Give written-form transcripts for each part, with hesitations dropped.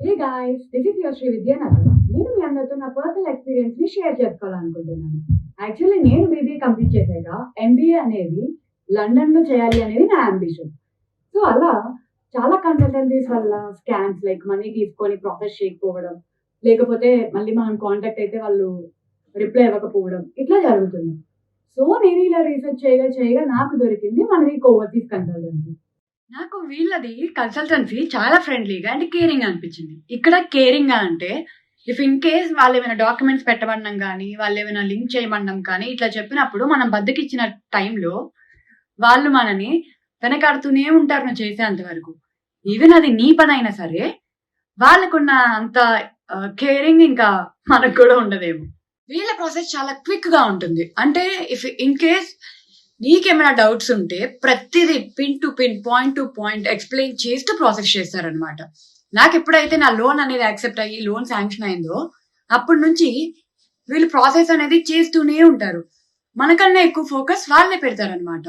Hey guys, this is your Sri Vidyanagar. నేను మీ అందరితో నా పర్సనల్ ఎక్స్పీరియన్స్ ని షేర్ చేసుకోవాలనుకుంటున్నాను. యాక్చువల్లీ నేను బీబీఏ కంప్లీట్ చేశాక ఎంబీఏ అనేది లండన్ లో చేయాలి అనేది నా అంబిషన్. సో అలా చాలా కన్సల్టెన్సీస్ వల్ల స్కామ్స్ లైక్ మనీ తీసుకొని ప్రాసెస్ చేయకపోవడం, లేకపోతే మళ్ళీ మనం కాంటాక్ట్ అయితే వాళ్ళు రిప్లై ఇవ్వకపోవడం ఇట్లా జరుగుతుంది. సో నేను ఇలా రీసెర్చ్ చేయగా నాకు దొరికింది మనది ఓవర్సీస్ కన్సల్టెన్సీ. నాకు వీళ్ళది కన్సల్టెన్సీ చాలా ఫ్రెండ్లీగా అండ్ కేరింగ్ అనిపించింది. ఇక్కడ కేరింగ్ అంటే ఇఫ్ ఇన్ కేస్ వాళ్ళు ఏమైనా డాక్యుమెంట్స్ పెట్టమనడం కానీ, వాళ్ళు ఏమైనా లింక్ చేయమనడం కానీ ఇట్లా చెప్పినప్పుడు మనం బద్దకిచ్చిన టైంలో వాళ్ళు మనని వెనకాడుతూనే ఉంటారు నువ్వు చేసేంత వరకు. ఈవెన్ అది నీ పని అయినా సరే వాళ్ళకున్న అంత కేరింగ్ ఇంకా మనకు కూడా ఉండదేమో. వీళ్ళ ప్రాసెస్ చాలా క్విక్ గా ఉంటుంది. అంటే ఇఫ్ ఇన్ కేస్ నీకేమైనా డౌట్స్ ఉంటే ప్రతిదీ pin to pin, point to point explain చేస్తూ ప్రాసెస్ చేస్తారనమాట. నాకు ఎప్పుడైతే నా లోన్ అనేది యాక్సెప్ట్ అయ్యి లోన్ శాంక్షన్ అయిందో అప్పటి నుంచి వీళ్ళు ప్రాసెస్ అనేది చేస్తూనే ఉంటారు. మనకన్నా ఎక్కువ ఫోకస్ వాళ్ళే పెడతారనమాట.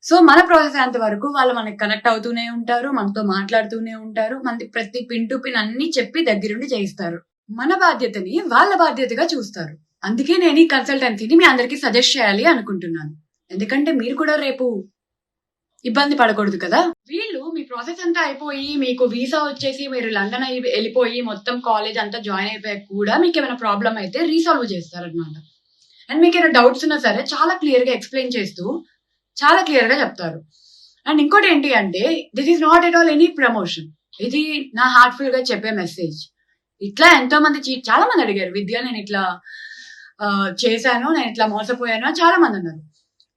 సో మన ప్రాసెస్ అయ్యేంత వరకు వాళ్ళు మనకి కనెక్ట్ అవుతూనే ఉంటారు, మనతో మాట్లాడుతూనే ఉంటారు, మనకి ప్రతి పిన్ టు పిన్ అన్ని చెప్పి దగ్గరుండి చేయిస్తారు. మన బాధ్యతని వాళ్ళ బాధ్యతగా చూస్తారు. అందుకే నేను ఈ కన్సల్టెన్సీని మీ అందరికీ సజెస్ట్ చేయాలి అనుకుంటున్నాను. ఎందుకంటే మీరు కూడా రేపు ఇబ్బంది పడకూడదు కదా. వీళ్ళు మీ ప్రాసెస్ అంతా అయిపోయి మీకు వీసా వచ్చేసి మీరు లండన్ వెళ్ళిపోయి మొత్తం కాలేజ్ అంతా జాయిన్ అయిపోయాక కూడా మీకు ఏమైనా ప్రాబ్లం అయితే రీసాల్వ్ చేస్తారనమాట. అండ్ మీకు ఏమైనా డౌట్స్ ఉన్నా సరే చాలా క్లియర్ గా ఎక్స్ప్లెయిన్ చేస్తూ చాలా క్లియర్ గా చెప్తారు. అండ్ ఇంకోటి ఏంటి అంటే this is not at all any promotion. ఇది నా హార్ట్ఫుల్ గా చెప్పే మెసేజ్. ఇట్లా ఎంతో మంది చాలా మంది అడిగారు, విద్య నేను ఇట్లా చేశాను, నేను ఇట్లా మోసపోయాను అని చాలా మంది అన్నారు.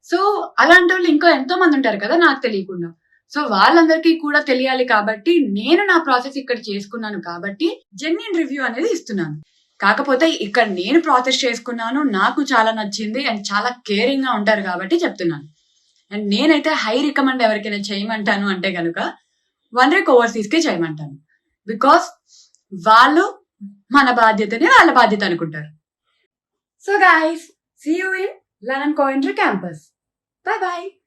సో అలాంటి వాళ్ళు ఇంకా ఎంతో మంది ఉంటారు కదా నాకు తెలియకుండా. సో వాళ్ళందరికీ కూడా తెలియాలి కాబట్టి నేను నా ప్రాసెస్ ఇక్కడ చేసుకున్నాను కాబట్టి జెన్యూన్ రివ్యూ అనేది ఇస్తున్నాను. కాకపోతే ఇక్కడ నేను ప్రాసెస్ చేసుకున్నాను, నాకు చాలా నచ్చింది అండ్ చాలా కేరింగ్ గా ఉంటారు కాబట్టి చెప్తున్నాను. అండ్ నేనైతే హై రికమెండ్ ఎవరికైనా చేయమంటాను అంటే కనుక వన్రేక్ ఓవర్సీస్ కే చేయమంటాను. బికాస్ వాళ్ళు మన బాధ్యతని వాళ్ళ బాధ్యత అనుకుంటారు. So guys, see you in London Coventry campus. Bye bye.